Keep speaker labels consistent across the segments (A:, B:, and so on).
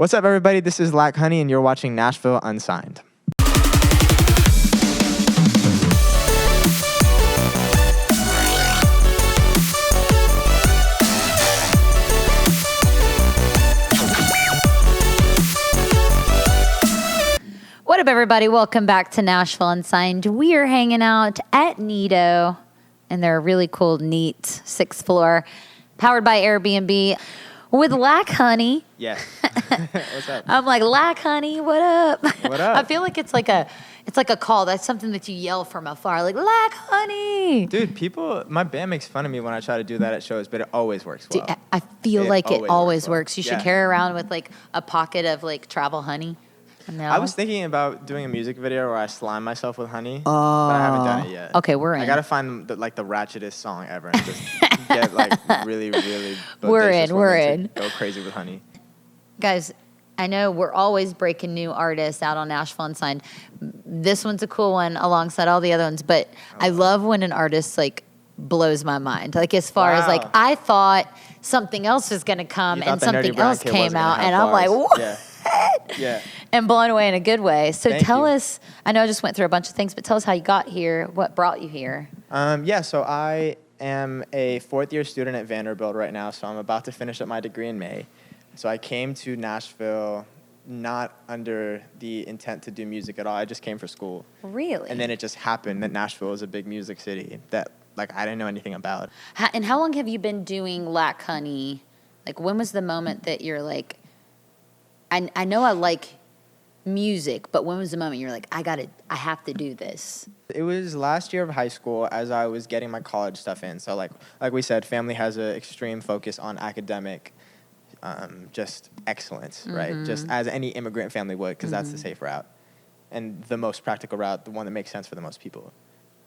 A: What's up, everybody? This is Lackhoney, and you're watching Nashville Unsigned.
B: What up, everybody? Welcome back to Nashville Unsigned. We are hanging out at Nido, and they're a really cool, neat 6th floor, powered by Airbnb, with Lackhoney.
A: Yeah. What's up?
B: I'm like, Lackhoney, what up?
A: What up?
B: I feel like it's like a call. That's something that you yell from afar, like Lackhoney.
A: Dude, my band makes fun of me when I try to do that at shows, but it always works well.
B: Dude, I feel like it always
A: well.
B: works. You should
A: Yeah.
B: carry around with like a pocket of like travel honey. No.
A: I was thinking about doing a music video where I slime myself with honey, but I haven't done it yet.
B: Okay, we're in.
A: I gotta find the ratchetest song ever and just get like really, really.
B: We're
A: bodacious
B: in.
A: women to go crazy with honey.
B: Guys, I know we're always breaking new artists out on Nashville Unsigned. This one's a cool one alongside all the other ones, but I love when an artist like blows my mind. Like as far as like I thought something else was gonna come and something else came out, and I'm like, what?
A: Yeah.
B: And blown away in a good way. So
A: Thank
B: tell
A: you.
B: us, I know I just went through a bunch of things, but tell us how you got here, what brought you here.
A: So I am a 4th-year student at Vanderbilt right now, so I'm about to finish up my degree in May. So I came to Nashville not under the intent to do music at all. I just came for school.
B: Really?
A: And then it just happened that Nashville is a big music city that like I didn't know anything about.
B: And how long have you been doing Lackhoney? Like when was the moment that you're like, I know I like music, but when was the moment you're like, I have to do this?
A: It was last year of high school as I was getting my college stuff in. So like we said, family has an extreme focus on academic, just excellence, right? Just as any immigrant family would, because that's the safe route and the most practical route, the one that makes sense for the most people.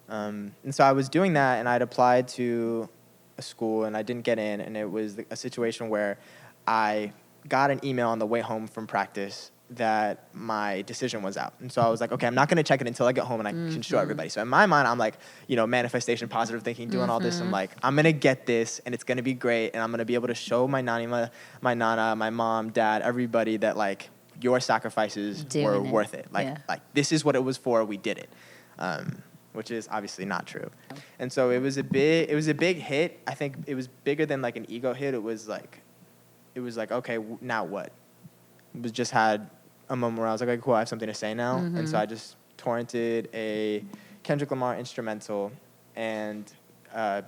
A: And so I was doing that, and I'd applied to a school, and I didn't get in, and it was a situation where I got an email on the way home from practice that my decision was out. And so I was like, okay, I'm not going to check it until I get home and I can show everybody. So in my mind, I'm like, manifestation, positive thinking, doing all this. I'm like, I'm going to get this and it's going to be great. And I'm going to be able to show my nana, my mom, dad, everybody that like your sacrifices were worth it. Like this is what it was for. We did it. Which is obviously not true. And so it was a big hit. I think it was bigger than like an ego hit. It was like, okay, now what? It was just had a moment where I was like, okay, cool, I have something to say now. And so I just torrented a Kendrick Lamar instrumental and a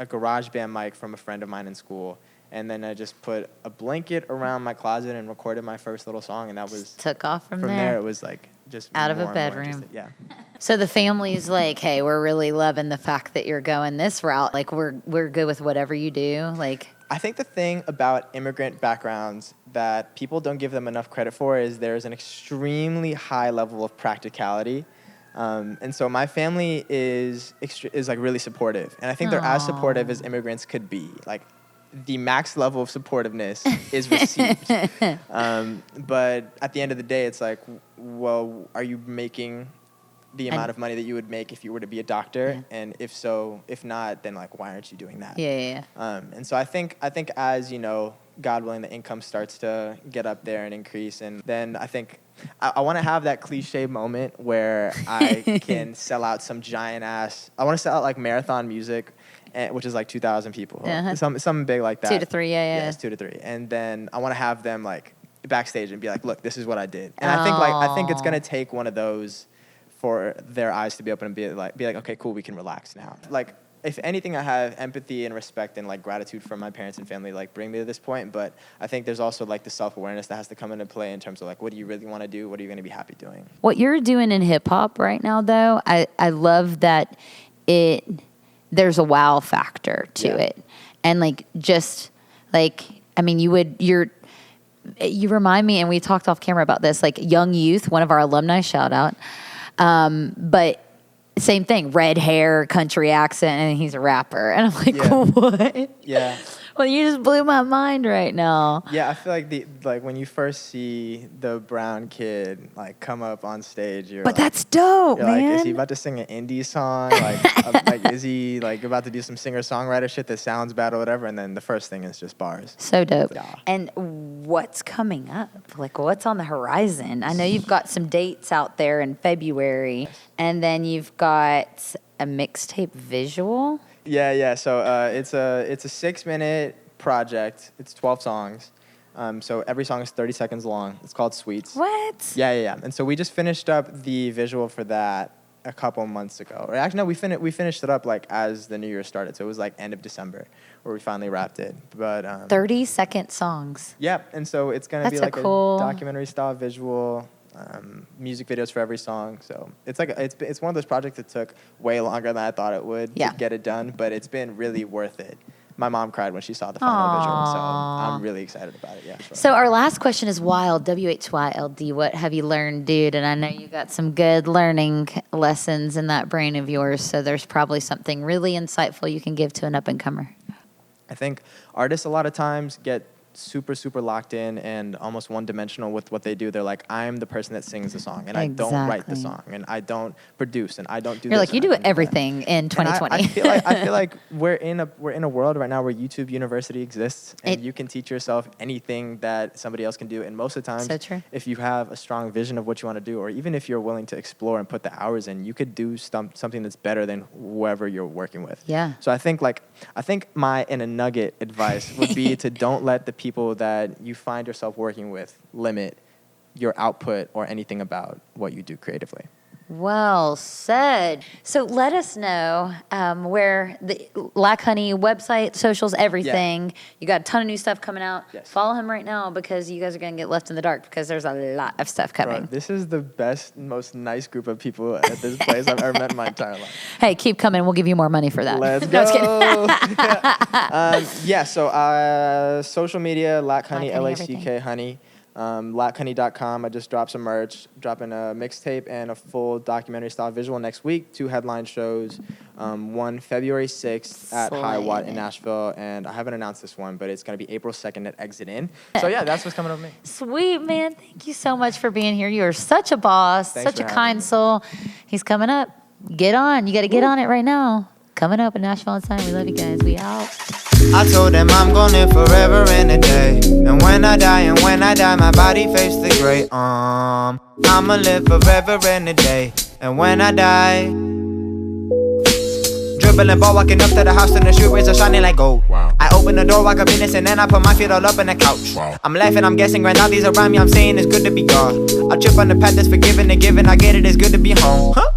A: garage band mic from a friend of mine in school. And then I just put a blanket around my closet and recorded my first little song. And that was...
B: Took off from there.
A: From there, it was like just
B: out of a bedroom. Yeah. So the family's like, hey, we're really loving the fact that you're going this route. Like, we're good with whatever you do. Like...
A: I think the thing about immigrant backgrounds that people don't give them enough credit for is there's an extremely high level of practicality. And so my family is like really supportive. And I think they're as supportive as immigrants could be. Like the max level of supportiveness is received. But at the end of the day, it's like, well, are you making the amount of money that you would make if you were to be a doctor? And if not, then like, why aren't you doing that?
B: Yeah.
A: And so I think as, God willing, the income starts to get up there and increase. And then I think I want to have that cliche moment where I can sell out some giant ass, I want to sell out like Marathon Music, which is like 2,000 people. Something big like that.
B: 2 to 3, yeah.
A: Yeah, it's 2 to 3. And then I want to have them like backstage and be like, look, this is what I did. And I think it's going to take one of those for their eyes to be open and be like, okay, cool, we can relax now. Like, if anything, I have empathy and respect and like gratitude from my parents and family, like bring me to this point. But I think there's also like the self-awareness that has to come into play in terms of like, what do you really want to do? What are you going to be happy doing?
B: What you're doing in hip hop right now, though, I love that there's a wow factor to it. And like, just like, I mean, you remind me, and we talked off camera about this, like Young Youth, one of our alumni, shout out. But same thing, red hair, country accent, and he's a rapper. And I'm like, what?
A: Yeah.
B: Well, you just blew my mind right now.
A: Yeah, I feel like when you first see the brown kid like come up on stage, you're
B: But
A: like,
B: that's dope,
A: you're
B: man.
A: like, is he about to sing an indie song? Like is he like about to do some singer-songwriter shit that sounds bad or whatever? And then the first thing is just bars.
B: So dope.
A: Yeah.
B: And what's coming up? Like, what's on the horizon? I know you've got some dates out there in February, and then you've got a mixtape visual.
A: Yeah. So it's a 6-minute project. It's 12 songs. So every song is 30 seconds long. It's called Sweets.
B: What?
A: Yeah. And so we just finished up the visual for that a couple months ago. Or actually, no, we finished it up like as the new year started. So it was like end of December where we finally wrapped it. But
B: 30-second songs.
A: yeah, and so it's gonna be
B: That's
A: like
B: a cool
A: documentary style visual. Music videos for every song, so it's like it's one of those projects that took way longer than I thought it would to get it done, but it's been really worth it. My mom cried when she saw the final visual, so I'm really excited about it. Yeah. Sure.
B: So our last question is wild, WHYLD. What have you learned, dude? And I know you got some good learning lessons in that brain of yours, so there's probably something really insightful you can give to an up-and-comer.
A: I think artists a lot of times get super locked in and almost one-dimensional with what they do. They're like, I'm the person that sings the song, and I don't write the song, and I don't produce, and I don't do.
B: You're
A: this
B: like, you do everything in 2020.
A: I feel like we're in a world right now where YouTube University exists, and you can teach yourself anything that somebody else can do. And most of the time, if you have a strong vision of what you want to do, or even if you're willing to explore and put the hours in, you could do something that's better than whoever you're working with.
B: Yeah.
A: So I think my in a nugget advice would be to don't let the people that you find yourself working with limit your output or anything about what you do creatively.
B: Well said. So let us know where the Lackhoney website, socials, everything. Yeah. You got a ton of new stuff coming out.
A: Yes.
B: Follow him right now because you guys are going to get left in the dark because there's a lot of stuff coming.
A: Bro, this is the best, most nice group of people at this place I've ever met in my entire life.
B: Hey, keep coming. We'll give you more money for that.
A: Let's go. So social media, Lackhoney, L-A-C-K, honey. Lackhoney.com. I just dropped some merch, dropping a mixtape and a full documentary style visual next week. 2 headline shows. One February 6th at High Watt in Nashville, and I haven't announced this one, but it's going to be April 2nd at Exit In. So yeah, that's what's coming up with me.
B: Sweet, man. Thank you so much for being here. You are such a boss, such a kind soul. He's coming up. Get on. You got to get on it right now. Coming up in Nashville Unsigned. We love you guys. We out.
C: I told them I'm gonna live forever and a day. And when I die, my body face the grave. I'ma live forever and a day. And when I die, dribbling ball, walking up to the house and the streetlights are shining like gold. Wow. I open the door, walk up in this, and then I put my feet all up on the couch. Wow. I'm laughing, I'm guessing, right now these around me, I'm saying it's good to be God. I trip on the path that's forgiven and given, I get it, it's good to be home. Huh?